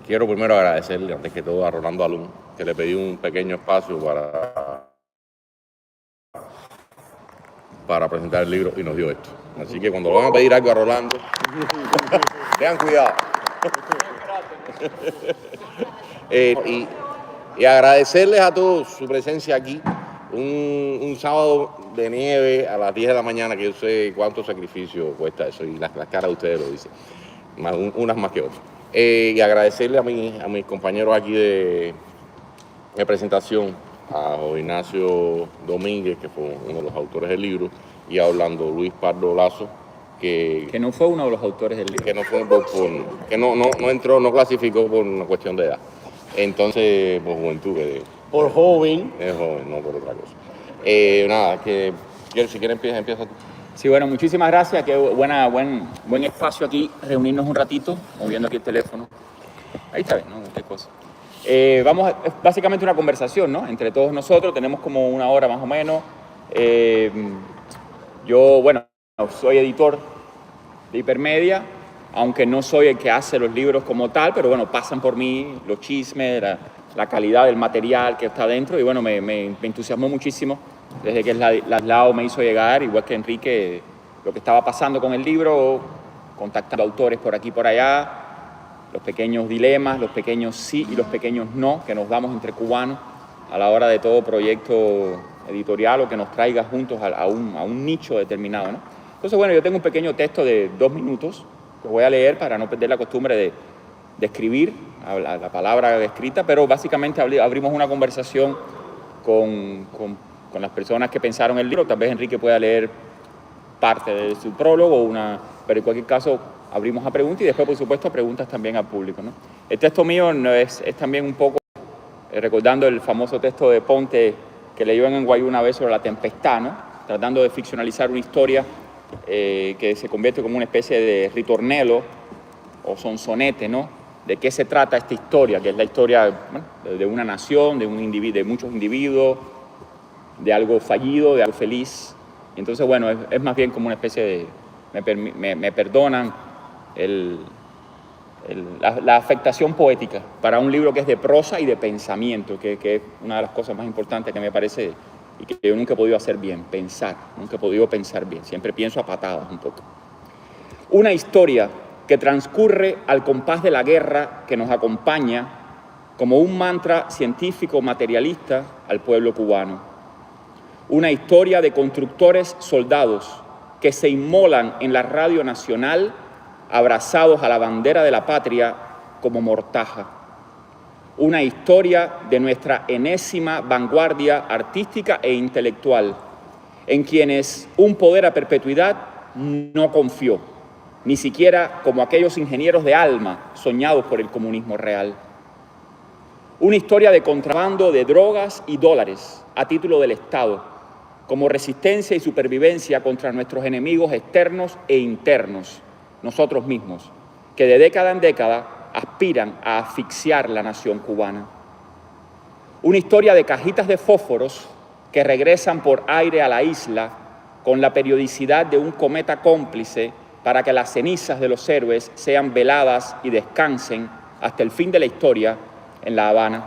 quiero primero agradecerle, antes que todo, a Rolando Alum, que le pedí un pequeño espacio para presentar el libro y nos dio esto. Así que cuando le van a pedir algo a Rolando, tengan cuidado. Y agradecerles a todos su presencia aquí. Un sábado de nieve a las 10 de la mañana, que yo sé cuánto sacrificio cuesta eso, y las caras de ustedes lo dicen, unas más que otras. Y agradecerle a mis compañeros aquí de presentación, a José Ignacio Domínguez, que fue uno de los autores del libro, y a Orlando Luis Pardo Lazo, que no fue uno de los autores del libro. Que no fue que no entró, no clasificó por una cuestión de edad. Entonces, por juventud. Por joven. Es joven, no por otra cosa. Nada, si quieres empieza tú. Sí, bueno, muchísimas gracias. Qué buen espacio aquí, reunirnos un ratito, moviendo aquí el teléfono. Ahí está bien, ¿no? Qué cosa. Es básicamente una conversación, ¿no? Entre todos nosotros, tenemos como una hora más o menos. Yo, bueno, soy editor de Hipermedia, aunque no soy el que hace los libros como tal, pero bueno, pasan por mí los chismes, la calidad del material que está dentro, y bueno, me entusiasmó muchísimo desde que Laslao me hizo llegar, igual que Enrique, lo que estaba pasando con el libro, contactando autores por aquí y por allá, los pequeños dilemas, los pequeños sí y los pequeños no que nos damos entre cubanos a la hora de todo proyecto editorial o que nos traiga juntos a un nicho determinado, ¿no? Entonces, bueno, yo tengo un pequeño texto de 2 minutos que voy a leer para no perder la costumbre de escribir la palabra escrita, pero básicamente abrimos una conversación con las personas que pensaron el libro. Tal vez Enrique pueda leer parte de su prólogo, pero en cualquier caso abrimos a preguntas y después, por supuesto, a preguntas también al público, ¿no? El texto mío es también un poco recordando el famoso texto de Ponte que leyó en Guayú una vez sobre la tempestad, ¿no? Tratando de ficcionalizar una historia que se convierte como una especie de ritornello o sonsonete, ¿no? De qué se trata esta historia, que es la historia, bueno, de una nación, de muchos individuos, de algo fallido, de algo feliz. Y entonces, bueno, es más bien como una especie de, me perdonan la afectación poética para un libro que es de prosa y de pensamiento, que es una de las cosas más importantes que me parece y que yo nunca he podido hacer bien, nunca he podido pensar bien, siempre pienso a patadas un poco. Una historia que transcurre al compás de la guerra que nos acompaña como un mantra científico materialista al pueblo cubano. Una historia de constructores soldados que se inmolan en la radio nacional abrazados a la bandera de la patria como mortaja. Una historia de nuestra enésima vanguardia artística e intelectual, en quienes un poder a perpetuidad no confió, ni siquiera como aquellos ingenieros de alma soñados por el comunismo real. Una historia de contrabando de drogas y dólares a título del Estado, como resistencia y supervivencia contra nuestros enemigos externos e internos, nosotros mismos, que de década en década aspiran a asfixiar la nación cubana. Una historia de cajitas de fósforos que regresan por aire a la isla con la periodicidad de un cometa cómplice para que las cenizas de los héroes sean veladas y descansen hasta el fin de la historia en La Habana.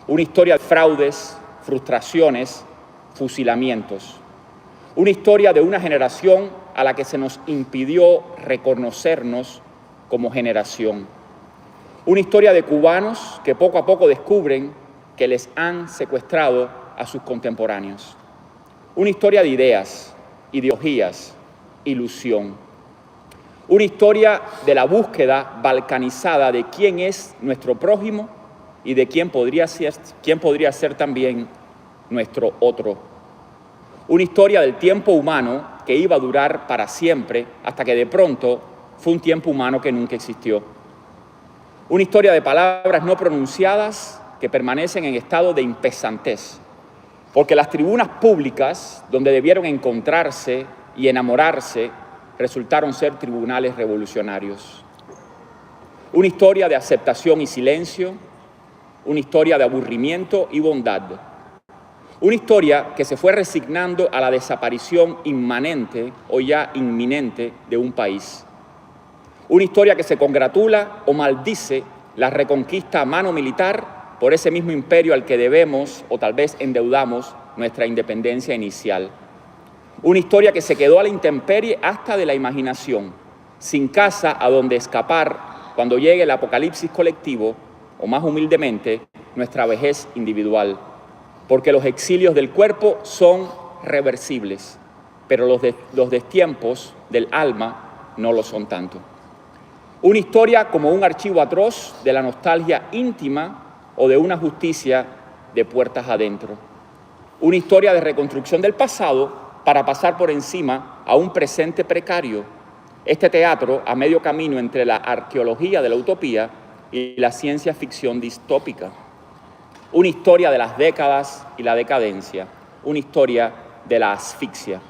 Una historia de fraudes, frustraciones, fusilamientos. Una historia de una generación a la que se nos impidió reconocernos como generación. Una historia de cubanos que poco a poco descubren que les han secuestrado a sus contemporáneos. Una historia de ideas, ideologías, ilusión. Una historia de la búsqueda balcanizada de quién es nuestro prójimo y de quién podría ser también nuestro otro. Una historia del tiempo humano que iba a durar para siempre hasta que de pronto fue un tiempo humano que nunca existió. Una historia de palabras no pronunciadas que permanecen en estado de impesantez, porque las tribunas públicas donde debieron encontrarse y enamorarse resultaron ser tribunales revolucionarios. Una historia de aceptación y silencio, una historia de aburrimiento y bondad. Una historia que se fue resignando a la desaparición inmanente o ya inminente de un país. Una historia que se congratula o maldice la reconquista a mano militar por ese mismo imperio al que debemos o tal vez endeudamos nuestra independencia inicial. Una historia que se quedó a la intemperie hasta de la imaginación, sin casa a donde escapar cuando llegue el apocalipsis colectivo o más humildemente nuestra vejez individual. Porque los exilios del cuerpo son reversibles, pero los destiempos del alma no lo son tanto. Una historia como un archivo atroz de la nostalgia íntima o de una justicia de puertas adentro. Una historia de reconstrucción del pasado para pasar por encima a un presente precario. Este teatro a medio camino entre la arqueología de la utopía y la ciencia ficción distópica. Una historia de las décadas y la decadencia. Una historia de la asfixia.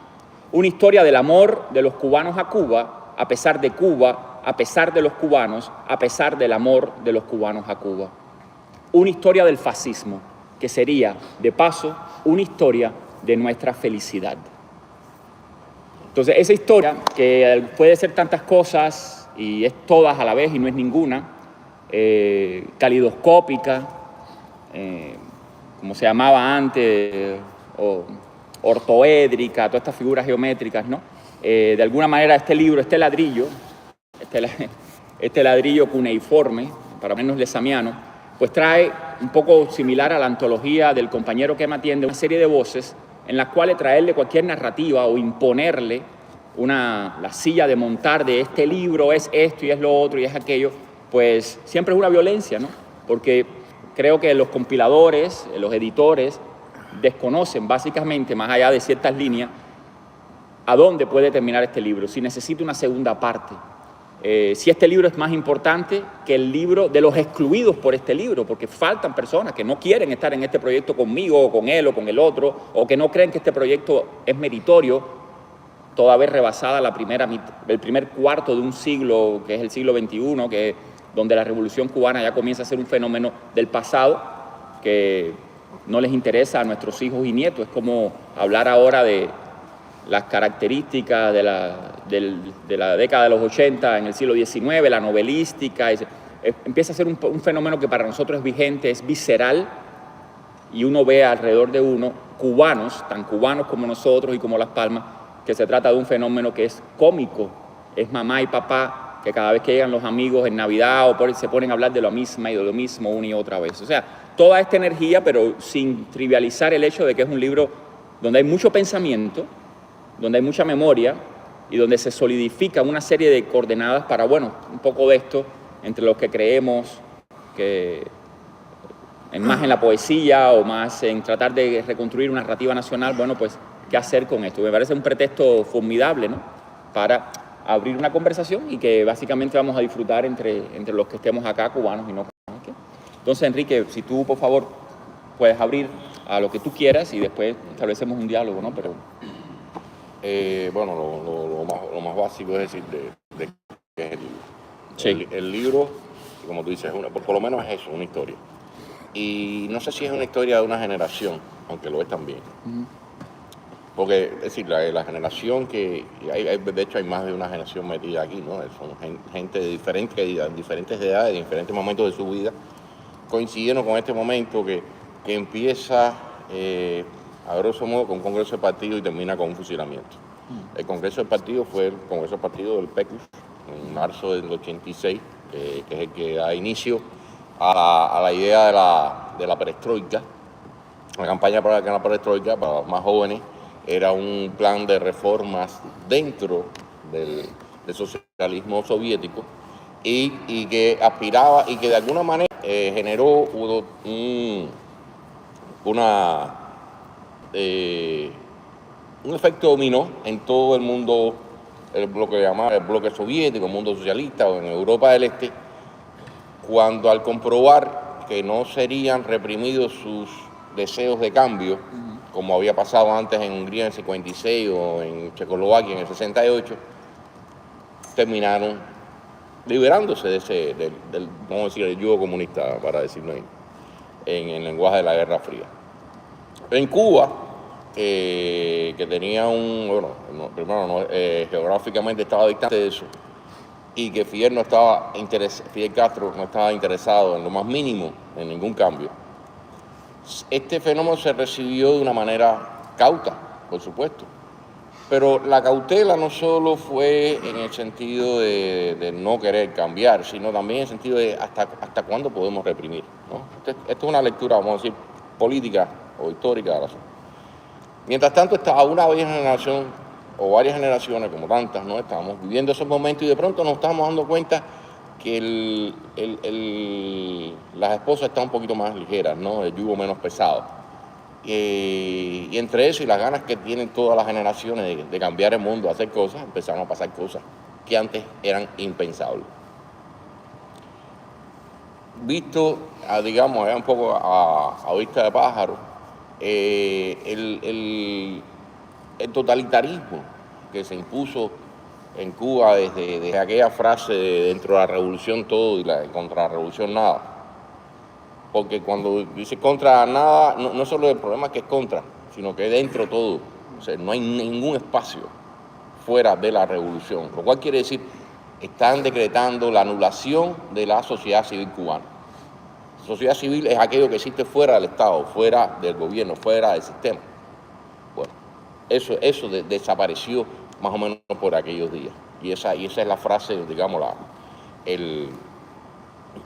Una historia del amor de los cubanos a Cuba, a pesar de Cuba, a pesar de los cubanos, a pesar del amor de los cubanos a Cuba. Una historia del fascismo, que sería, de paso, una historia de nuestra felicidad. Entonces, esa historia, que puede ser tantas cosas y es todas a la vez y no es ninguna, calidoscópica, como se llamaba antes, o ortoédrica, todas estas figuras geométricas, ¿no? De alguna manera este libro, este ladrillo cuneiforme, para menos lesamiano, pues trae un poco similar a la antología del compañero que me atiende, una serie de voces en las cuales traerle cualquier narrativa o imponerle la silla de montar de este libro es esto y es lo otro y es aquello, pues siempre es una violencia, ¿no? Porque creo que los compiladores, los editores, desconocen básicamente, más allá de ciertas líneas, a dónde puede terminar este libro, si necesita una segunda parte, si este libro es más importante que el libro de los excluidos por este libro, porque faltan personas que no quieren estar en este proyecto conmigo o con él o con el otro, o que no creen que este proyecto es meritorio, toda vez rebasada el primer cuarto de un siglo, que es el siglo XXI, que es donde la Revolución Cubana ya comienza a ser un fenómeno del pasado, que no les interesa a nuestros hijos y nietos. Es como hablar ahora de las características de la década de los 80 en el siglo XIX, la novelística, empieza a ser un fenómeno que para nosotros es vigente, es visceral, y uno ve alrededor de uno cubanos, tan cubanos como nosotros y como Las Palmas, que se trata de un fenómeno que es cómico, es mamá y papá, que cada vez que llegan los amigos en Navidad o se ponen a hablar de lo mismo y de lo mismo una y otra vez. O sea, toda esta energía, pero sin trivializar el hecho de que es un libro donde hay mucho pensamiento, donde hay mucha memoria y donde se solidifica una serie de coordenadas para, bueno, un poco de esto entre los que creemos que más en la poesía o más en tratar de reconstruir una narrativa nacional, bueno, pues, ¿qué hacer con esto? Me parece un pretexto formidable, ¿no?, para abrir una conversación y que básicamente vamos a disfrutar entre los que estemos acá, cubanos y no cubanos. ¿Okay? Entonces, Enrique, si tú, por favor, puedes abrir a lo que tú quieras y después establecemos un diálogo, ¿no? Pero bueno, lo más básico es decir de qué es el libro. Sí. El libro, como tú dices, por lo menos es eso, una historia. Y no sé si es una historia de una generación, aunque lo es también. Uh-huh. Porque, es decir, la generación que... de hecho, hay más de una generación metida aquí, ¿no? Son gente de diferentes edades, de diferentes momentos de su vida, coincidiendo con este momento que empieza, a grosso modo, con un congreso de partido y termina con un fusilamiento. El congreso de partido fue el congreso de partido del PECUS, en marzo del 86, que es el que da inicio a la idea de la perestroika. La campaña para la perestroika, para los más jóvenes, era un plan de reformas dentro del socialismo soviético y que aspiraba y que de alguna manera generó un efecto dominó en todo el mundo, lo que llamaba el bloque soviético, el mundo socialista o en Europa del Este, cuando al comprobar que no serían reprimidos sus deseos de cambio, como había pasado antes en Hungría en el 56 o en Checoslovaquia en el 68, terminaron liberándose de vamos a decir, el yugo comunista, para decirlo en el lenguaje de la Guerra Fría. En Cuba, que tenía geográficamente estaba distante de eso, y que Fidel Castro no estaba interesado en lo más mínimo en ningún cambio. Este fenómeno se recibió de una manera cauta, por supuesto, pero la cautela no solo fue en el sentido de no querer cambiar, sino también en el sentido de hasta cuándo podemos reprimir, ¿no? Esto es una lectura, vamos a decir, política o histórica de la zona. Mientras tanto, estaba una vieja generación o varias generaciones, como tantas, ¿no? Estábamos viviendo esos momentos y de pronto nos estábamos dando cuenta que las esposas están un poquito más ligeras, ¿no? El yugo menos pesado. Y entre eso y las ganas que tienen todas las generaciones de cambiar el mundo, hacer cosas, empezaron a pasar cosas que antes eran impensables. Visto, digamos, un poco a vista de pájaro, el totalitarismo que se impuso en Cuba desde aquella frase de dentro de la revolución todo y contra la revolución nada. Porque cuando dice contra nada, no solo el problema es que es contra, sino que dentro todo. O sea, no hay ningún espacio fuera de la revolución. Lo cual quiere decir, están decretando la anulación de la sociedad civil cubana. Sociedad civil es aquello que existe fuera del Estado, fuera del gobierno, fuera del sistema. Bueno, eso desapareció más o menos por aquellos días. Y esa es la frase, digamos,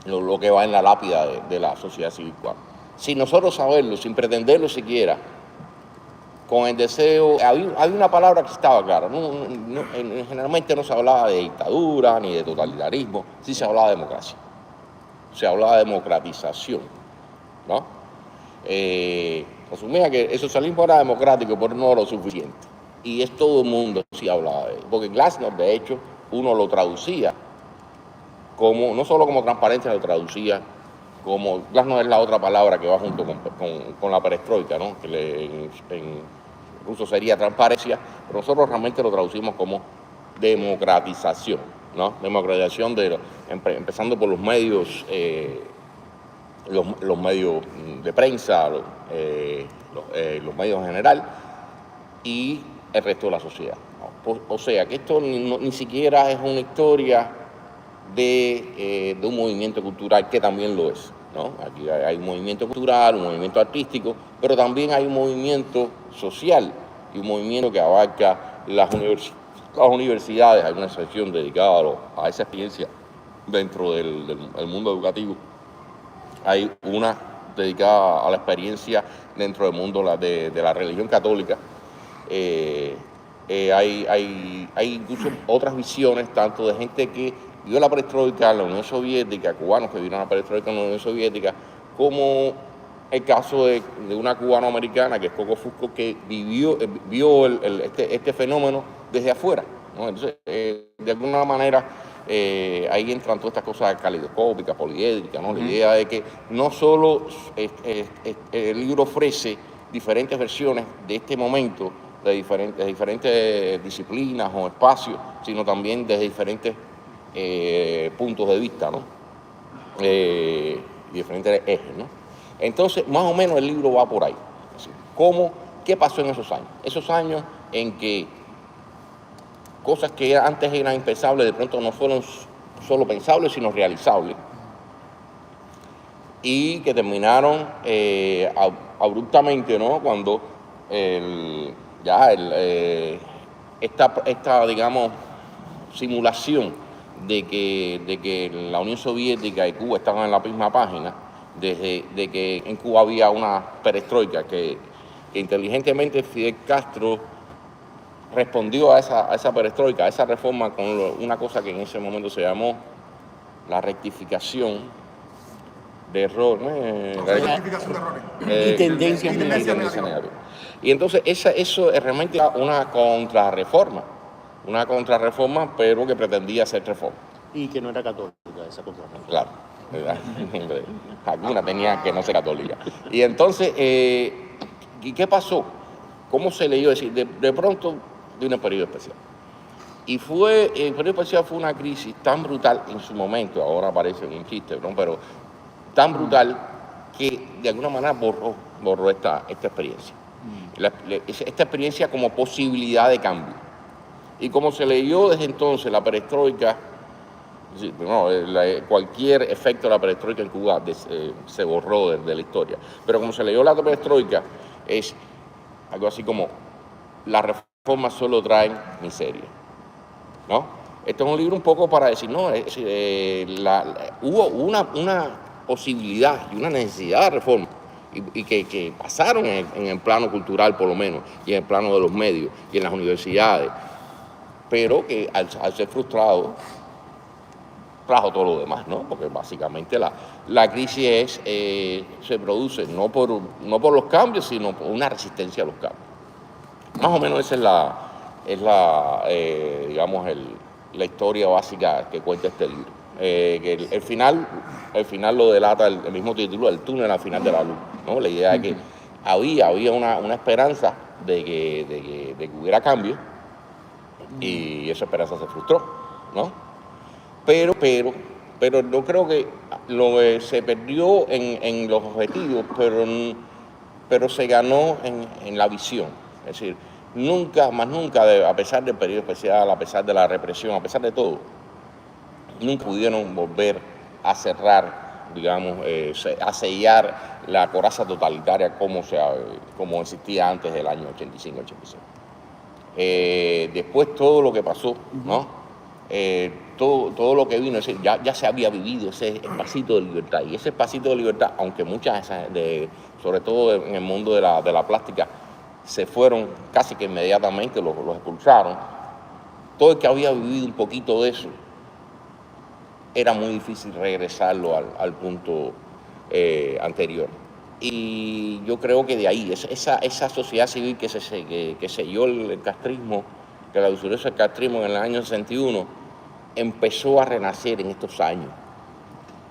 lo que va en la lápida de la sociedad civil cubana. Sin nosotros saberlo, sin pretenderlo siquiera, con el deseo, había una palabra que estaba clara, generalmente no se hablaba de dictadura ni de totalitarismo, sí se hablaba de democracia, se hablaba de democratización, ¿no? Asumía que el socialismo era democrático, pero no lo suficiente, y es todo el mundo sí hablaba de eso, porque Glasnost, de hecho, uno lo traducía como, no solo como transparencia, lo traducía como, Glasnost es la otra palabra que va junto con la perestroika, ¿no? Que en ruso sería transparencia, pero nosotros realmente lo traducimos como democratización, ¿no? Democratización empezando por los medios, los medios de prensa, los medios en general y el resto de la sociedad, ¿no? O sea que esto ni siquiera es una historia de un movimiento cultural, que también lo es, ¿no? Aquí hay un movimiento cultural, un movimiento artístico, pero también hay un movimiento social y un movimiento que abarca las universidades. Hay una sección dedicada a esa experiencia dentro del mundo educativo. Hay una dedicada a la experiencia dentro del mundo de la religión católica. Hay incluso otras visiones, tanto de gente que vivió la perestroika en la Unión Soviética, cubanos que vivieron la perestroika en la Unión Soviética, como el caso de una cubanoamericana que es Coco Fusco, que vio este fenómeno desde afuera, ¿no? Entonces, de alguna manera, ahí entran todas estas cosas caleidoscópicas, poliédricas, ¿no? La idea de que no solo el libro ofrece diferentes versiones de este momento, de diferentes disciplinas o espacios, sino también desde diferentes puntos de vista, ¿no? Y diferentes ejes, ¿no? Entonces, más o menos el libro va por ahí. ¿Qué pasó en esos años? Esos años en que cosas que antes eran impensables, de pronto no fueron solo pensables, sino realizables. Y que terminaron abruptamente, ¿no? Cuando esta, digamos, simulación de que la Unión Soviética y Cuba estaban en la misma página, de que en Cuba había una perestroika que inteligentemente Fidel Castro respondió a esa perestroika, a esa reforma, con una cosa que en ese momento se llamó la rectificación de errores. Rectificación de errores. Y tendencias negativas. Y entonces eso es realmente una contrarreforma, pero que pretendía ser reforma. Y que no era católica esa contrarreforma. Claro, alguna tenía que no ser católica. Y entonces, ¿y qué pasó? ¿Cómo se leyó? Es decir, de pronto de un periodo especial. Y el periodo especial fue una crisis tan brutal en su momento, ahora parece un chiste, ¿no? Pero tan brutal que de alguna manera borró esta experiencia. Esta experiencia como posibilidad de cambio. Y como se leyó desde entonces la perestroika Sí, no, cualquier efecto de la perestroika en Cuba se borró de la historia. Pero como se leyó la perestroika, es algo así como: las reformas solo traen miseria, ¿no? Esto es un libro un poco para decir, no, hubo una posibilidad y una necesidad de reforma, y que pasaron en el plano cultural, por lo menos, y en el plano de los medios y en las universidades, pero que al ser frustrado trajo todo lo demás, ¿no? Porque básicamente la crisis se produce no por los cambios, sino por una resistencia a los cambios. Más o menos esa es la historia básica que cuenta este libro. Que el final lo delata el mismo título, El túnel al final de la luz, ¿no? La idea de que había una esperanza de que hubiera cambio, y esa esperanza se frustró, ¿no? Pero no creo que se perdió en los objetivos, pero se ganó en la visión. Es decir, nunca, a pesar del periodo especial, a pesar de la represión, a pesar de todo, nunca pudieron volver a cerrar, digamos, a sellar la coraza totalitaria como existía antes del año 85-86. Después todo lo que pasó, ¿no? Todo lo que vino, es decir, ya se había vivido ese espacito de libertad, y ese espacito de libertad, aunque muchas sobre todo en el mundo de la plástica, se fueron casi que inmediatamente, los expulsaron. Todo el que había vivido un poquito de eso, era muy difícil regresarlo al punto anterior. Y yo creo que de ahí, esa sociedad civil que selló el castrismo, que la usuró el castrismo en el año 61, empezó a renacer en estos años,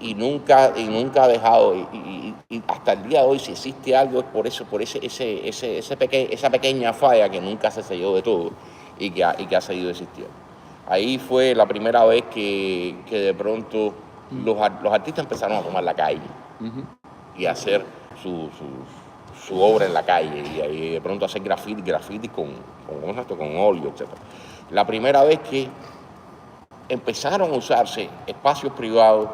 y nunca ha dejado, y hasta el día de hoy, si existe algo, es por esa pequeña falla que nunca se selló de todo y que ha seguido existiendo. Ahí fue la primera vez que de pronto los artistas empezaron a tomar la calle y a hacer su obra en la calle, y de pronto hacer graffiti con óleo, etc. La primera vez que empezaron a usarse espacios privados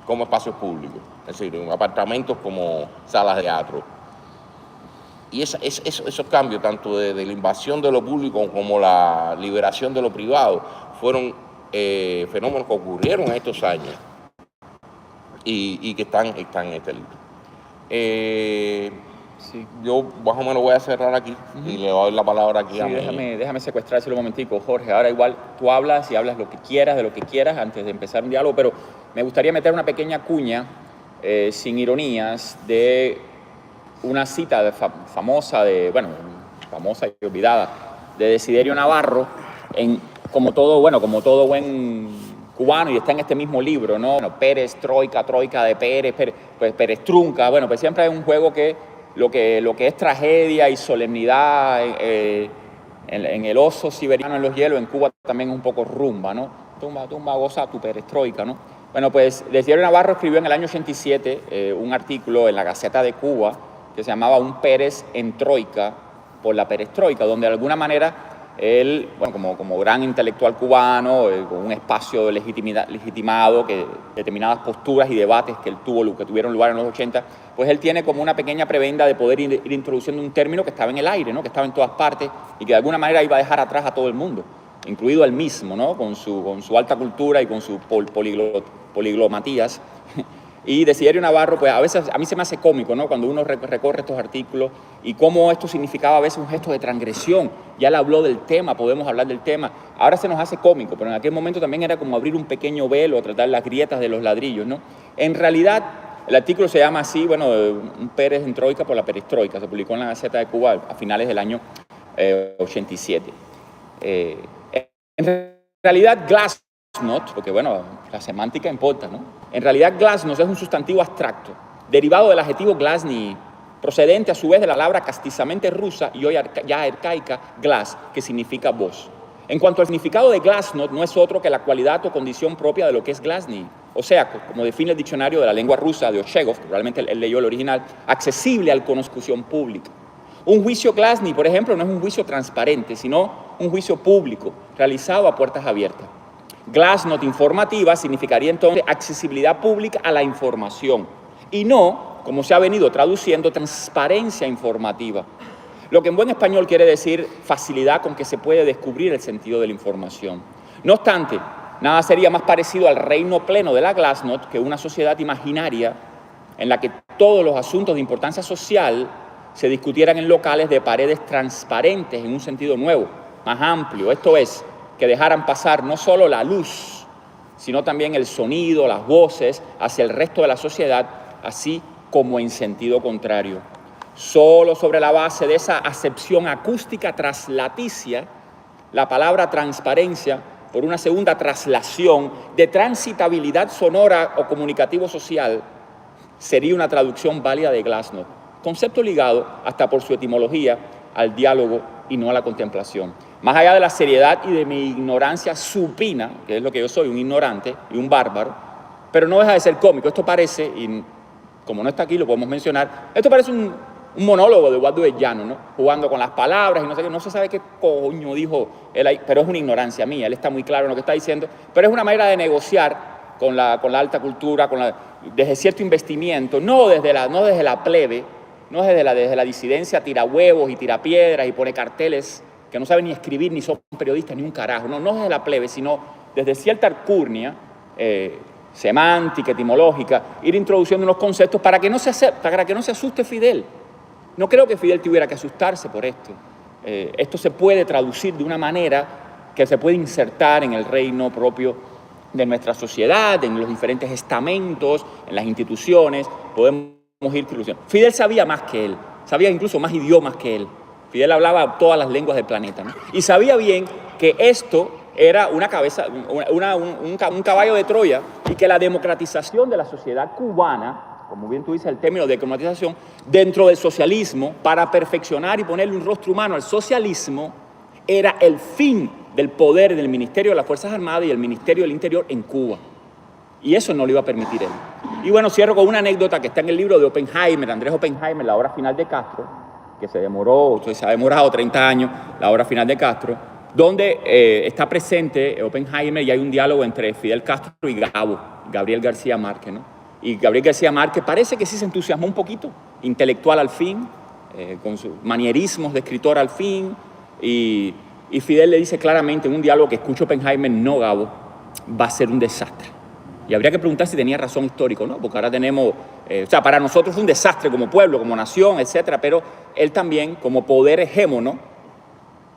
como espacios públicos, es decir, apartamentos como salas de teatro. Y esos cambios, tanto de la invasión de lo público como la liberación de lo privado, fueron fenómenos que ocurrieron en estos años y que están en este libro. Sí. Yo más o menos voy a cerrar aquí y le doy la palabra aquí a mí. Déjame secuestrárselo un momentico, Jorge. Ahora igual tú hablas lo que quieras, de lo que quieras, antes de empezar un diálogo, pero me gustaría meter una pequeña cuña, sin ironías, de una cita famosa y olvidada, de Desiderio Navarro, como todo buen cubano, y está en este mismo libro, ¿no? Bueno, Pérez, troika de Pérez, pues Pérez trunca. Bueno, pues siempre hay un juego que lo que es tragedia y solemnidad en el oso siberiano, en los hielos, en Cuba también es un poco rumba, ¿no? Tumba, goza tu perestroika, ¿no? Bueno, pues Desiderio Navarro escribió en el año 87 un artículo en la Gaceta de Cuba que se llamaba Un Pérez en Troika por la perestroika, donde de alguna manera él, como gran intelectual cubano, con un espacio legitimado, que determinadas posturas y debates que tuvieron lugar en los 80, pues él tiene como una pequeña prebenda de poder ir introduciendo un término que estaba en el aire, ¿no? Que estaba en todas partes y que de alguna manera iba a dejar atrás a todo el mundo, incluido él mismo, ¿no? Con su alta cultura y con su poliglomatías. Y Desiderio Navarro, pues a veces a mí se me hace cómico, ¿no? Cuando uno recorre estos artículos y cómo esto significaba a veces un gesto de transgresión. Ya él habló del tema, podemos hablar del tema. Ahora se nos hace cómico, pero en aquel momento también era como abrir un pequeño velo, a tratar las grietas de los ladrillos, ¿no? En realidad, el artículo se llama así, Un Pérez en Troika por la perestroika. Se publicó en la Gaceta de Cuba a finales del año 87. En realidad, glasnost, porque la semántica importa, ¿no? En realidad, glasnost es un sustantivo abstracto, derivado del adjetivo glasny, procedente a su vez de la palabra castizamente rusa y hoy ya arcaica, glas, que significa voz. En cuanto al significado de glasnost, no es otro que la cualidad o condición propia de lo que es glasny, o sea, como define el diccionario de la lengua rusa de Ochegov, que probablemente él leyó el original, accesible al conocimiento público. Un juicio glasny, por ejemplo, no es un juicio transparente, sino un juicio público, realizado a puertas abiertas. Glasnost informativa significaría entonces accesibilidad pública a la información y no, como se ha venido traduciendo, transparencia informativa. Lo que en buen español quiere decir facilidad con que se puede descubrir el sentido de la información. No obstante, nada sería más parecido al reino pleno de la Glasnost que una sociedad imaginaria en la que todos los asuntos de importancia social se discutieran en locales de paredes transparentes en un sentido nuevo, más amplio. Esto es, que dejaran pasar no solo la luz, sino también el sonido, las voces hacia el resto de la sociedad, así como en sentido contrario. Solo sobre la base de esa acepción acústica traslaticia, la palabra transparencia, por una segunda traslación de transitabilidad sonora o comunicativo-social, sería una traducción válida de Glasnost, concepto ligado, hasta por su etimología, al diálogo y no a la contemplación. Más allá de la seriedad y de mi ignorancia supina, que es lo que yo soy, un ignorante y un bárbaro, pero no deja de ser cómico. Esto parece, y como no está aquí lo podemos mencionar, esto parece un monólogo de Eduardo de Llano, ¿no? Jugando con las palabras y no sé qué, no se sabe qué coño dijo él ahí, pero es una ignorancia mía, él está muy claro en lo que está diciendo, pero es una manera de negociar con la alta cultura, desde cierto investimiento, no desde la plebe, no desde la disidencia, tira huevos y tira piedras y pone carteles que no saben ni escribir, ni son periodistas, ni un carajo, no desde la plebe, sino desde cierta alcurnia semántica, etimológica, ir introduciendo unos conceptos para que no se asuste Fidel. No creo que Fidel tuviera que asustarse por esto. Esto se puede traducir de una manera que se puede insertar en el reino propio de nuestra sociedad, en los diferentes estamentos, en las instituciones, podemos ir traduciendo. Fidel sabía más que él, sabía incluso más idiomas que él. Fidel hablaba todas las lenguas del planeta, ¿no? Y sabía bien que esto era un caballo de Troya y que la democratización de la sociedad cubana, como bien tú dices el término de democratización, dentro del socialismo, para perfeccionar y ponerle un rostro humano al socialismo, era el fin del poder del Ministerio de las Fuerzas Armadas y el Ministerio del Interior en Cuba. Y eso no lo iba a permitir él. Y bueno, cierro con una anécdota que está en el libro de Oppenheimer, Andrés Oppenheimer, La hora final de Castro, que se ha demorado 30 años, La hora final de Castro, donde está presente Oppenheimer y hay un diálogo entre Fidel Castro y Gabriel García Márquez, ¿no? Y Gabriel García Márquez parece que sí se entusiasmó un poquito, intelectual al fin, con sus manierismos de escritor al fin, y Fidel le dice claramente en un diálogo que escucha Oppenheimer: no, Gabo, va a ser un desastre. Y habría que preguntar si tenía razón histórico, ¿no? Porque ahora tenemos, para nosotros es un desastre como pueblo, como nación, etcétera, pero él también, como poder hegemono,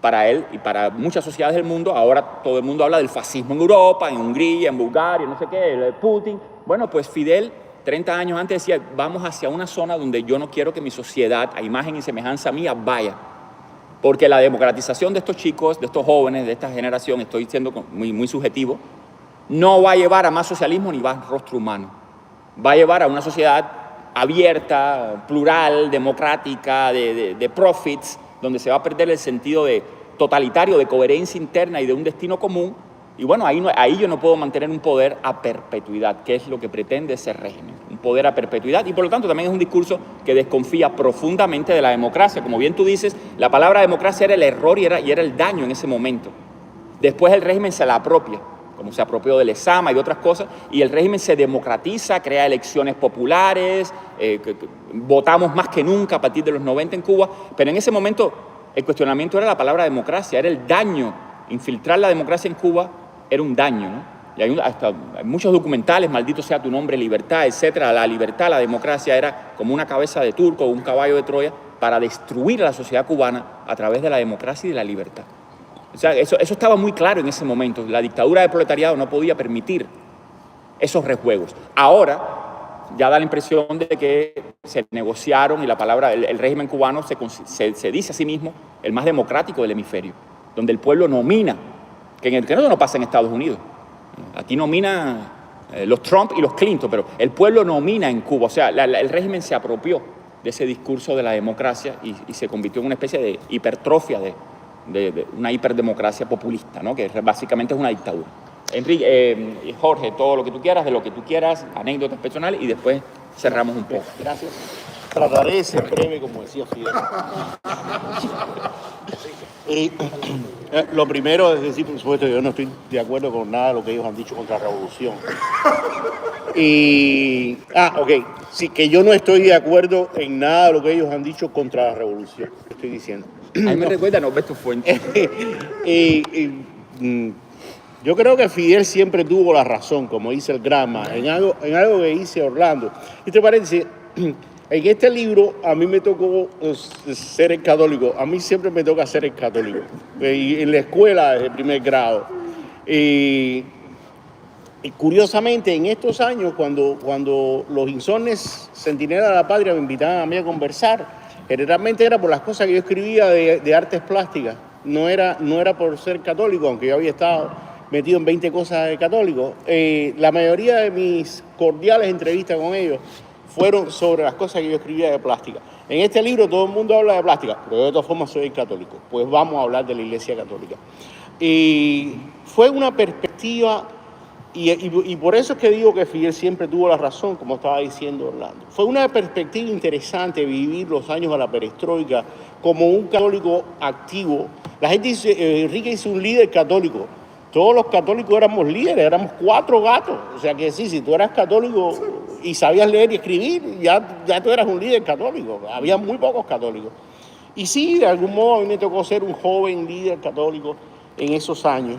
para él y para muchas sociedades del mundo, ahora todo el mundo habla del fascismo en Europa, en Hungría, en Bulgaria, no sé qué, el Putin. Bueno, pues Fidel, 30 años antes, decía: vamos hacia una zona donde yo no quiero que mi sociedad, a imagen y semejanza mía, vaya. Porque la democratización de estos chicos, de estos jóvenes, de esta generación, estoy siendo muy subjetivo, no va a llevar a más socialismo ni más rostro humano. Va a llevar a una sociedad abierta, plural, democrática, de profits, donde se va a perder el sentido de totalitario, de coherencia interna y de un destino común. Y bueno, ahí yo no puedo mantener un poder a perpetuidad, que es lo que pretende ese régimen, un poder a perpetuidad, y por lo tanto también es un discurso que desconfía profundamente de la democracia. Como bien tú dices, la palabra democracia era el error y era el daño en ese momento. Después el régimen se la apropia, como se apropió del ESAMA y de otras cosas, y el régimen se democratiza, crea elecciones populares, votamos más que nunca a partir de los 90 en Cuba, pero en ese momento el cuestionamiento era la palabra democracia, era el daño. Infiltrar la democracia en Cuba era un daño, ¿no? Y hay muchos documentales, Maldito sea tu nombre, Libertad, etcétera. La libertad, la democracia era como una cabeza de turco o un caballo de Troya para destruir a la sociedad cubana a través de la democracia y de la libertad. O sea, eso estaba muy claro en ese momento. La dictadura del proletariado no podía permitir esos rejuegos. Ahora ya da la impresión de que se negociaron y la palabra, el régimen cubano se dice a sí mismo el más democrático del hemisferio, donde el pueblo nomina, que no pasa en Estados Unidos. Aquí nomina los Trump y los Clinton, pero el pueblo nomina en Cuba. O sea, el régimen se apropió de ese discurso de la democracia y se convirtió en una especie de hipertrofia de una hiperdemocracia populista, ¿no? Que básicamente es una dictadura. Enrique, Jorge, todo lo que tú quieras, de lo que tú quieras, anécdotas personales, y después cerramos un poco. Gracias. Trataré de ser breve, como decía Fidel. Lo primero es decir, por supuesto, yo no estoy de acuerdo con nada de lo que ellos han dicho contra la revolución. Ok. Sí, que yo no estoy de acuerdo en nada de lo que ellos han dicho contra la revolución. Estoy diciendo. A mí me recuerda a Norberto Fuentes. Yo creo que Fidel siempre tuvo la razón, como dice el Gramma, en algo que dice Orlando. Y te parece, en este libro a mí me tocó ser el católico. A mí siempre me toca ser el católico. Y en la escuela desde primer grado. Y curiosamente, en estos años, cuando los insomnes Centinelas de la Patria me invitaban a mí a conversar, generalmente era por las cosas que yo escribía de artes plásticas. No era por ser católico, aunque yo había estado metido en 20 cosas de católico. La mayoría de mis cordiales entrevistas con ellos fueron sobre las cosas que yo escribía de plástica. En este libro todo el mundo habla de plástica, pero yo de todas formas soy católico. Pues vamos a hablar de la Iglesia Católica. Y fue una perspectiva, y por eso es que digo que Fidel siempre tuvo la razón, como estaba diciendo Orlando. Fue una perspectiva interesante vivir los años de la perestroika como un católico activo. La gente dice, Enrique dice un líder católico. Todos los católicos éramos líderes, éramos 4 gatos. O sea que sí, si tú eras católico y sabías leer y escribir, ya tú eras un líder católico. Había muy pocos católicos. Y sí, de algún modo a mí me tocó ser un joven líder católico en esos años.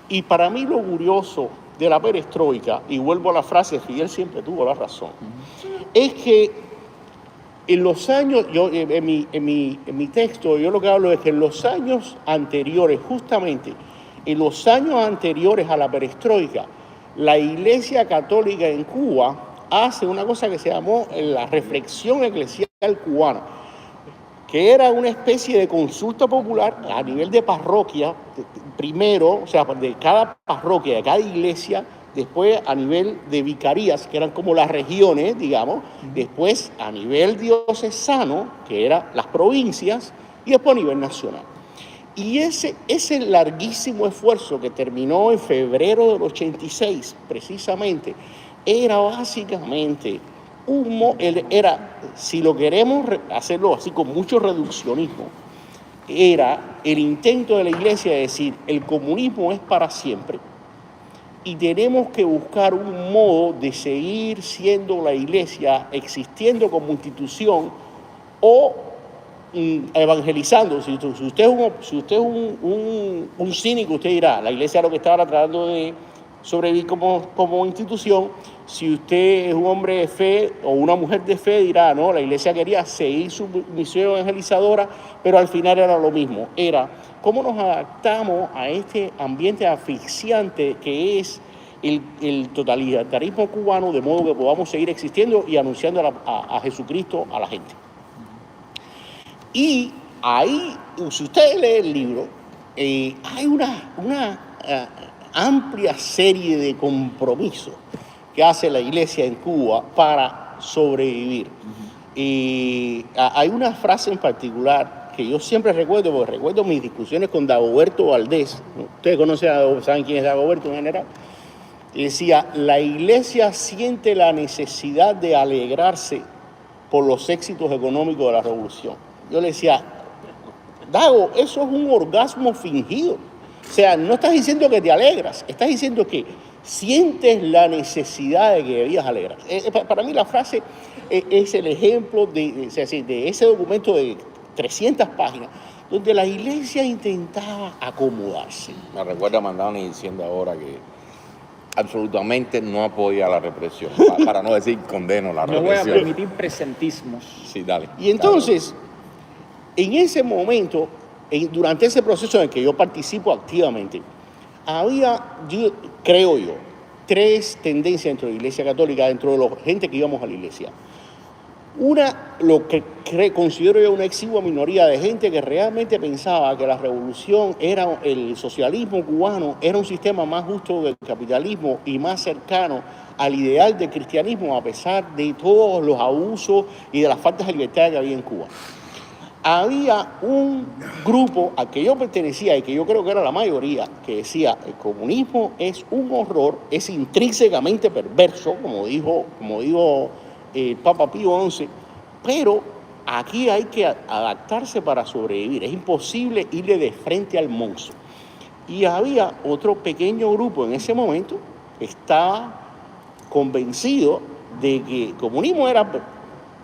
Y para mí lo curioso de la perestroika, y vuelvo a la frase, Fidel siempre tuvo la razón, es que en los años, en mi texto, yo lo que hablo es que en los años anteriores, justamente, en los años anteriores a la perestroika, la Iglesia Católica en Cuba hace una cosa que se llamó la reflexión eclesial cubana, que era una especie de consulta popular a nivel de parroquia, primero, o sea, de cada parroquia, de cada iglesia, después a nivel de vicarías, que eran como las regiones, digamos, después a nivel diocesano, que eran las provincias, y después a nivel nacional. Y ese larguísimo esfuerzo que terminó en febrero del 86, precisamente, era básicamente si lo queremos hacerlo así con mucho reduccionismo, era el intento de la Iglesia de decir, el comunismo es para siempre y tenemos que buscar un modo de seguir siendo la Iglesia, existiendo como institución o evangelizando. Si usted es un cínico, usted dirá, la Iglesia lo que estaba tratando de sobrevivir como institución. Si usted es un hombre de fe o una mujer de fe, dirá, no, la Iglesia quería seguir su misión evangelizadora, pero al final era lo mismo. Era cómo nos adaptamos a este ambiente asfixiante que es el totalitarismo cubano, de modo que podamos seguir existiendo y anunciando a Jesucristo a la gente. Y ahí, si usted lee el libro, hay una amplia serie de compromisos que hace la Iglesia en Cuba para sobrevivir. Y hay una frase en particular que yo siempre recuerdo, porque recuerdo mis discusiones con Dagoberto Valdés. Ustedes conocen saben quién es Dagoberto en general. Y decía, la Iglesia siente la necesidad de alegrarse por los éxitos económicos de la revolución. Yo le decía, Dago, eso es un orgasmo fingido. O sea, no estás diciendo que te alegras, estás diciendo que sientes la necesidad de que debías alegrar. Para mí la frase es el ejemplo de ese documento de 300 páginas, donde la Iglesia intentaba acomodarse. Me recuerda a Mandani diciendo ahora que absolutamente no apoya la represión, para no decir condeno la represión. No voy a permitir presentismos. Sí, dale. Y entonces, en ese momento, durante ese proceso en el que yo participo activamente, había, creo yo, 3 tendencias dentro de la Iglesia Católica, dentro de la gente que íbamos a la Iglesia. Una, lo que considero yo una exigua minoría de gente que realmente pensaba que la revolución el socialismo cubano era un sistema más justo del capitalismo y más cercano al ideal del cristianismo, a pesar de todos los abusos y de las faltas de libertad que había en Cuba. Había un grupo al que yo pertenecía y que yo creo que era la mayoría, que decía el comunismo es un horror, es intrínsecamente perverso, como dijo el Papa Pío XI, pero aquí hay que adaptarse para sobrevivir. Es imposible irle de frente al monstruo. Y había otro pequeño grupo en ese momento que estaba convencido de que el comunismo era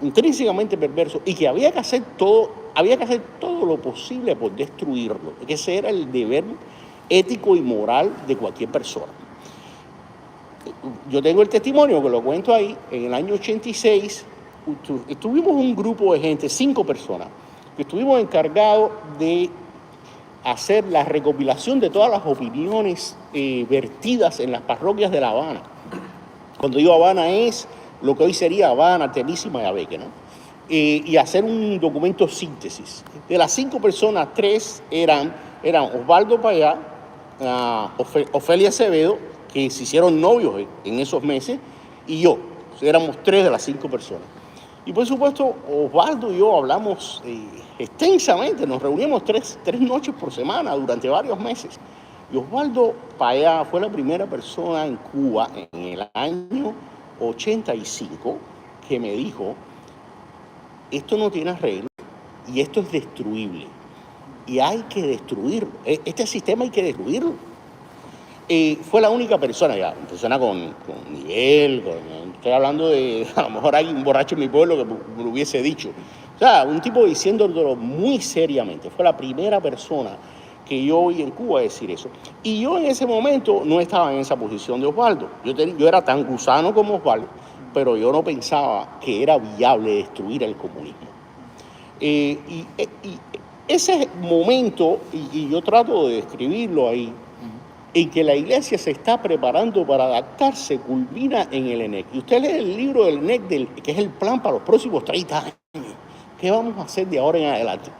intrínsecamente perverso y que había que hacer todo lo posible por destruirlo, que ese era el deber ético y moral de cualquier persona. Yo tengo el testimonio, que lo cuento ahí. En el año 86 estuvimos un grupo de gente, 5 personas, que estuvimos encargados de hacer la recopilación de todas las opiniones vertidas en las parroquias de La Habana. Cuando digo Habana es lo que hoy sería Habana, Artemísima y Abeque, ¿no? Y hacer un documento síntesis. De las 5 personas, 3 eran Osvaldo Payá, Ofelia Acevedo, que se hicieron novios en esos meses, y yo. Éramos 3 de las 5 personas. Y por supuesto, Osvaldo y yo hablamos extensamente, nos reuníamos tres noches por semana durante varios meses. Y Osvaldo Payá fue la primera persona en Cuba en el año 85 que me dijo: esto no tiene arreglo y esto es destruible y hay que destruirlo. Este sistema hay que destruirlo. Fue la única persona, ya, una persona con nivel, estoy hablando de, a lo mejor hay un borracho en mi pueblo que me lo hubiese dicho. O sea, un tipo diciéndolo muy seriamente. Fue la primera persona que yo oí en Cuba decir eso. Y yo en ese momento no estaba en esa posición de Osvaldo. Yo era tan gusano como Osvaldo, pero yo no pensaba que era viable destruir el comunismo. Y ese momento, y yo trato de describirlo ahí, en que la iglesia se está preparando para adaptarse, culmina en el ENEC. Y usted lee el libro del ENEC, que es el plan para los próximos 30 años. ¿Qué vamos a hacer de ahora en adelante?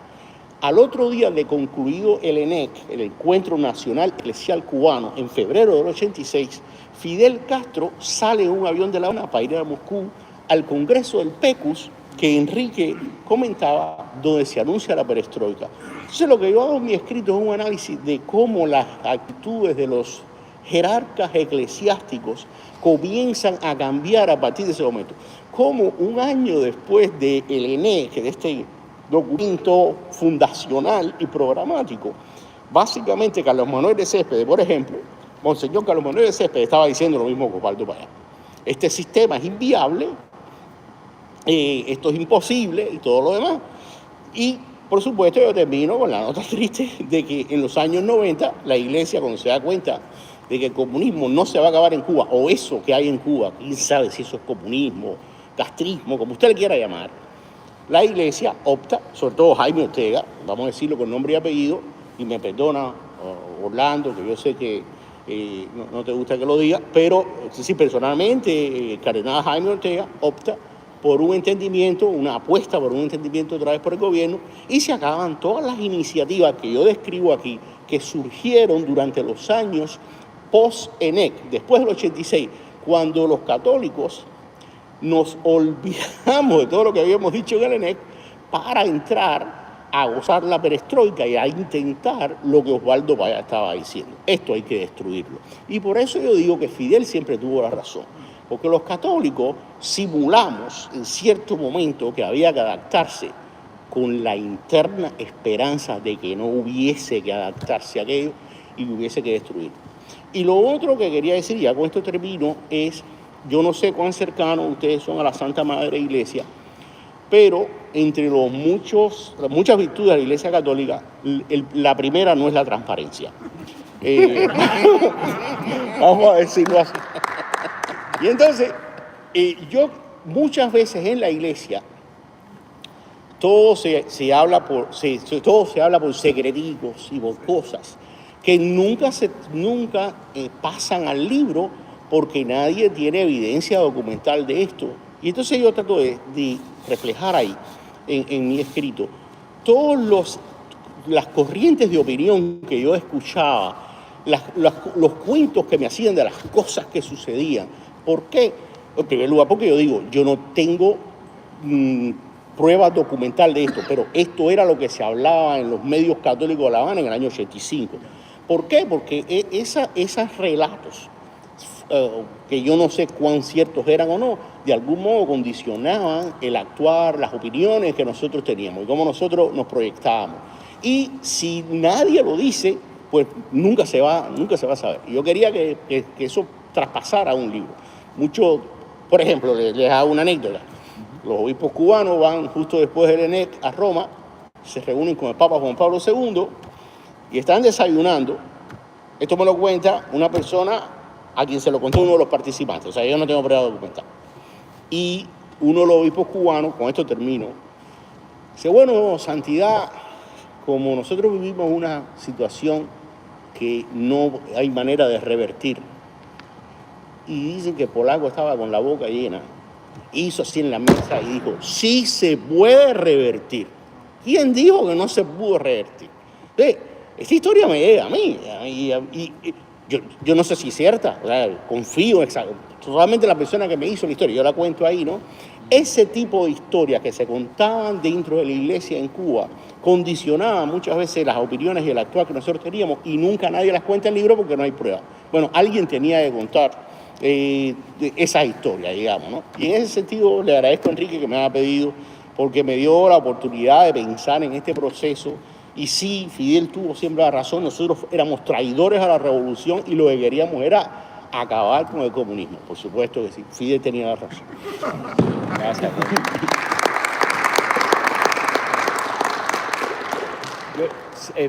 Al otro día de concluido el ENEC, el Encuentro Nacional Eclesial Cubano, en febrero del 86, Fidel Castro sale en un avión de La Habana para ir a Moscú al Congreso del PECUS, que Enrique comentaba, donde se anuncia la perestroika. Entonces lo que yo hago en mi escrito es un análisis de cómo las actitudes de los jerarcas eclesiásticos comienzan a cambiar a partir de ese momento. Cómo un año después del ENEC, de este documento fundacional y programático, básicamente Carlos Manuel de Céspedes, por ejemplo, Monseñor Carlos Manuel de Céspedes estaba diciendo lo mismo que Osvaldo Payá. Este sistema es inviable, esto es imposible y todo lo demás. Y por supuesto yo termino con la nota triste de que en los años 90 la iglesia, cuando se da cuenta de que el comunismo no se va a acabar en Cuba, o eso que hay en Cuba, quién sabe si eso es comunismo, castrismo, como usted le quiera llamar, la iglesia opta, sobre todo Jaime Ortega, vamos a decirlo con nombre y apellido, y me perdona Orlando, que yo sé que no te gusta que lo diga, pero sí, personalmente el cardenal Jaime Ortega opta por un entendimiento, una apuesta por un entendimiento otra vez por el gobierno, y se acaban todas las iniciativas que yo describo aquí, que surgieron durante los años post-ENEC, después del 86, cuando los católicos nos olvidamos de todo lo que habíamos dicho en el ENEC para entrar a gozar la perestroika y a intentar lo que Osvaldo Payá estaba diciendo. Esto hay que destruirlo. Y por eso yo digo que Fidel siempre tuvo la razón. Porque los católicos simulamos en cierto momento que había que adaptarse con la interna esperanza de que no hubiese que adaptarse a aquello y hubiese que destruirlo. Y lo otro que quería decir, ya con esto termino, es, yo no sé cuán cercanos ustedes son a la Santa Madre Iglesia, pero entre las muchas virtudes de la Iglesia Católica, la primera no es la transparencia. Vamos a decirlo así. Y entonces, yo muchas veces en la iglesia, todo se habla por secreticos y por cosas que nunca pasan al libro porque nadie tiene evidencia documental de esto. Y entonces yo trato de reflejar ahí, en mi escrito, las corrientes de opinión que yo escuchaba, los cuentos que me hacían de las cosas que sucedían. ¿Por qué? En primer lugar, porque yo digo, yo no tengo prueba documental de esto, pero esto era lo que se hablaba en los medios católicos de La Habana en el año 85. ¿Por qué? Porque esos relatos, que yo no sé cuán ciertos eran o no, de algún modo condicionaban el actuar, las opiniones que nosotros teníamos y cómo nosotros nos proyectábamos. Y si nadie lo dice, pues nunca se va a saber. Y yo quería que eso traspasara a un libro. Mucho, por ejemplo, les hago una anécdota. Los obispos cubanos van justo después del ENEC a Roma, se reúnen con el Papa Juan Pablo II y están desayunando. Esto me lo cuenta una persona a quien se lo contó uno de los participantes. O sea, yo no tengo prueba documental. Y uno de los obispos cubanos, con esto termino, dice, bueno, Santidad, como nosotros vivimos una situación que no hay manera de revertir, y dicen que Polaco estaba con la boca llena, hizo así en la mesa y dijo, sí se puede revertir. ¿Quién dijo que no se pudo revertir? Entonces, esta historia me llega a mí, y yo no sé si es cierta, o sea, confío totalmente en la persona que me hizo la historia, yo la cuento ahí, ¿no? Ese tipo de historias que se contaban dentro de la iglesia en Cuba condicionaban muchas veces las opiniones y el actuar que nosotros teníamos, y nunca nadie las cuenta en el libro porque no hay prueba. Bueno, alguien tenía que contar esa historia, digamos, ¿no? Y en ese sentido le agradezco a Enrique que me haya pedido, porque me dio la oportunidad de pensar en este proceso. Y sí, Fidel tuvo siempre la razón, nosotros éramos traidores a la revolución y lo que queríamos era acabar con el comunismo. Por supuesto que sí, Fidel tenía la razón. Gracias.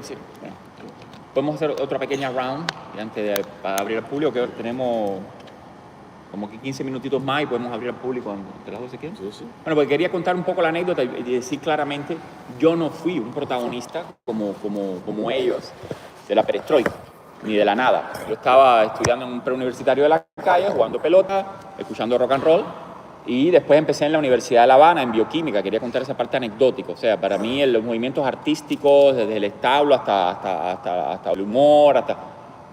Sí. Bueno, podemos hacer otra pequeña round para abrir al público, que tenemos como que 15 minutitos más y podemos abrir al público entre las 12 ¿quieres? Sí. Bueno, porque quería contar un poco la anécdota y decir claramente, yo no fui un protagonista como ellos de la perestroika, ni de la nada. Yo estaba estudiando en un preuniversitario de la calle, jugando pelota, escuchando rock and roll, y después empecé en la Universidad de La Habana, en bioquímica. Quería contar esa parte anecdótica. O sea, para mí los movimientos artísticos, desde el establo hasta el humor, hasta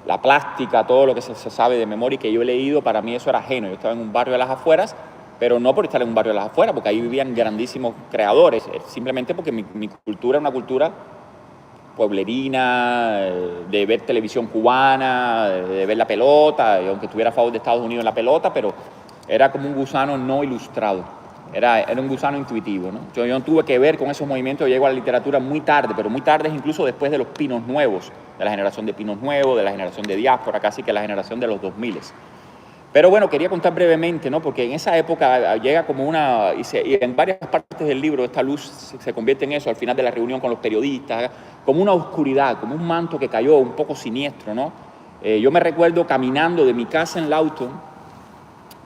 la plástica, todo lo que se sabe de memoria y que yo he leído, para mí eso era ajeno. Yo estaba en un barrio de las afueras, pero no por estar en un barrio de las afueras, porque ahí vivían grandísimos creadores, simplemente porque mi cultura es una cultura pueblerina, de ver televisión cubana, de ver la pelota, y aunque estuviera a favor de Estados Unidos en la pelota, pero era como un gusano no ilustrado, era un gusano intuitivo, ¿no? Yo no tuve que ver con esos movimientos, yo llego a la literatura muy tarde, pero muy tarde es incluso después de los Pinos Nuevos, de la generación de Pinos Nuevos, de la generación de Diáspora, casi que la generación de los 2000. Pero bueno, quería contar brevemente, ¿no? Porque en esa época llega como y en varias partes del libro esta luz se convierte en eso, al final de la reunión con los periodistas, como una oscuridad, como un manto que cayó un poco siniestro, ¿no? Yo me recuerdo caminando de mi casa en Lawton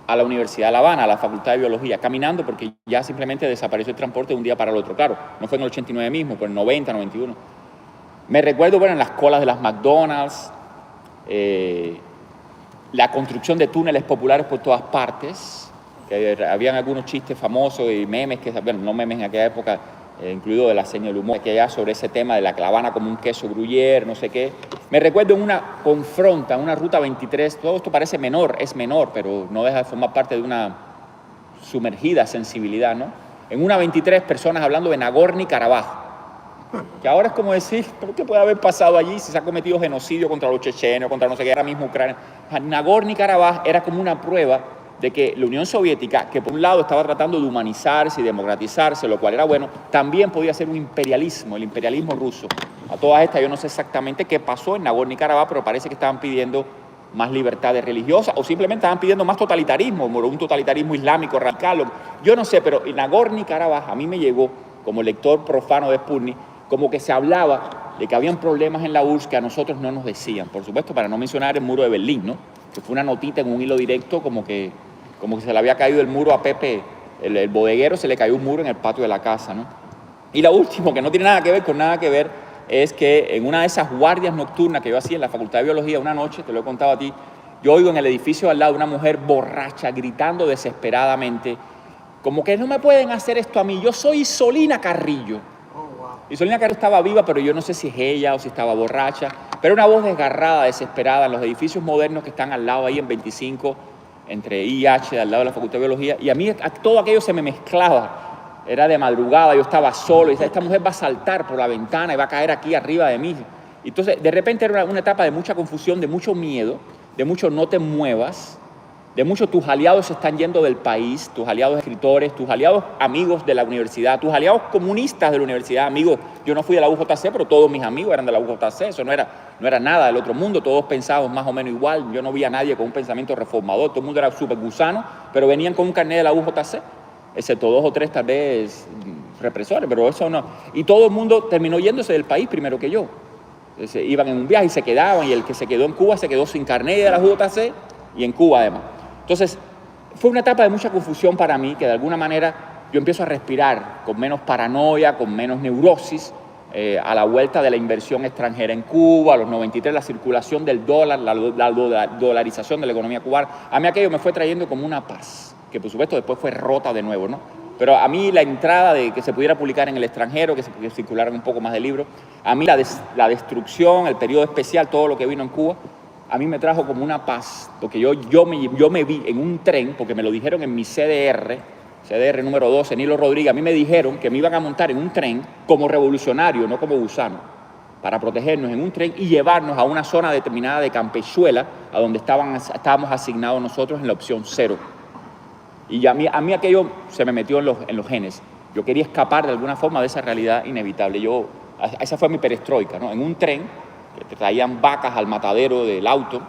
a la Universidad de La Habana, a la Facultad de Biología, caminando porque ya simplemente desapareció el transporte de un día para el otro. Claro, no fue en el 89 mismo, pero en el 90, 91. Me recuerdo, bueno, en las colas de las McDonald's, la construcción de túneles populares por todas partes, que habían algunos chistes famosos y memes, bueno, no memes en aquella época, incluido de la seña del humor, que ya sobre ese tema de la Habana como un queso gruyère, no sé qué. Me recuerdo en una confronta, una ruta 23, todo esto parece menor, es menor, pero no deja de formar parte de una sumergida sensibilidad, ¿no? En una 23 personas hablando de Nagorno-Karabaj, que ahora es como decir, ¿pero qué puede haber pasado allí si se ha cometido genocidio contra los chechenos, contra no sé qué, ahora mismo Ucrania? Nagorno-Karabaj era como una prueba de que la Unión Soviética, que por un lado estaba tratando de humanizarse y democratizarse, lo cual era bueno, también podía ser un imperialismo, el imperialismo ruso. A todas estas yo no sé exactamente qué pasó en Nagorno-Karabaj, pero parece que estaban pidiendo más libertades religiosas o simplemente estaban pidiendo más totalitarismo, un totalitarismo islámico radical. Yo no sé, pero en Nagorno-Karabaj a mí me llegó, como lector profano de Sputnik, como que se hablaba de que habían problemas en la URSS que a nosotros no nos decían. Por supuesto, para no mencionar el muro de Berlín, ¿no? Que fue una notita en un hilo directo como que se le había caído el muro a Pepe, el bodeguero, se le cayó un muro en el patio de la casa, ¿no? Y la última, que no tiene nada que ver con nada que ver, es que en una de esas guardias nocturnas que yo hacía en la Facultad de Biología, una noche, te lo he contado a ti, yo oigo en el edificio al lado una mujer borracha gritando desesperadamente, como que no me pueden hacer esto a mí, yo soy Isolina Carrillo. Isolina Carrillo estaba viva, pero yo no sé si es ella o si estaba borracha, pero una voz desgarrada, desesperada, en los edificios modernos que están al lado ahí en 25, entre IH, al lado de la Facultad de Biología, y a mí todo aquello se me mezclaba. Era de madrugada, yo estaba solo, y esta mujer va a saltar por la ventana y va a caer aquí arriba de mí. Entonces, de repente era una etapa de mucha confusión, de mucho miedo, de mucho no te muevas, de muchos tus aliados se están yendo del país, tus aliados escritores, tus aliados amigos de la universidad, tus aliados comunistas de la universidad, amigos. Yo no fui de la UJC, pero todos mis amigos eran de la UJC, eso no era nada del otro mundo, todos pensábamos más o menos igual, yo no vi a nadie con un pensamiento reformador, todo el mundo era súper gusano, pero venían con un carnet de la UJC, excepto 2 o 3 tal vez represores, pero eso no. Y todo el mundo terminó yéndose del país primero que yo. Iban en un viaje y se quedaban, y el que se quedó en Cuba se quedó sin carnet de la UJC y en Cuba además. Entonces, fue una etapa de mucha confusión para mí, que de alguna manera yo empiezo a respirar con menos paranoia, con menos neurosis, a la vuelta de la inversión extranjera en Cuba, a los 93, la circulación del dólar, la dolarización de la economía cubana. A mí aquello me fue trayendo como una paz, que por supuesto después fue rota de nuevo, ¿no? Pero a mí la entrada de que se pudiera publicar en el extranjero, que circularan un poco más de libros, a mí la destrucción, el periodo especial, todo lo que vino en Cuba, a mí me trajo como una paz, porque yo me vi en un tren, porque me lo dijeron en mi CDR número 12, Nilo Rodríguez, a mí me dijeron que me iban a montar en un tren como revolucionario, no como gusano, para protegernos en un tren y llevarnos a una zona determinada de Campechuela, a donde estábamos asignados nosotros en la opción 0. Y a mí aquello se me metió en los genes. Yo quería escapar de alguna forma de esa realidad inevitable. Esa fue mi perestroika, ¿no? En un tren, que traían vacas al matadero del auto,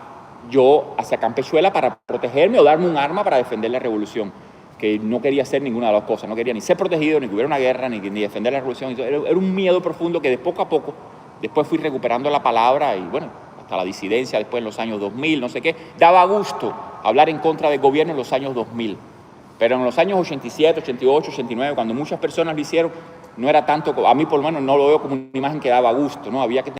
yo hacia Campechuela para protegerme o darme un arma para defender la revolución, que no quería hacer ninguna de las cosas, no quería ni ser protegido, ni que hubiera una guerra, ni defender la revolución. Era un miedo profundo que de poco a poco, después fui recuperando la palabra y bueno, hasta la disidencia después en los años 2000, no sé qué. Daba gusto hablar en contra del gobierno en los años 2000, pero en los años 87, 88, 89, cuando muchas personas lo hicieron, no era tanto, a mí por lo menos no lo veo como una imagen que daba gusto, ¿no? Había que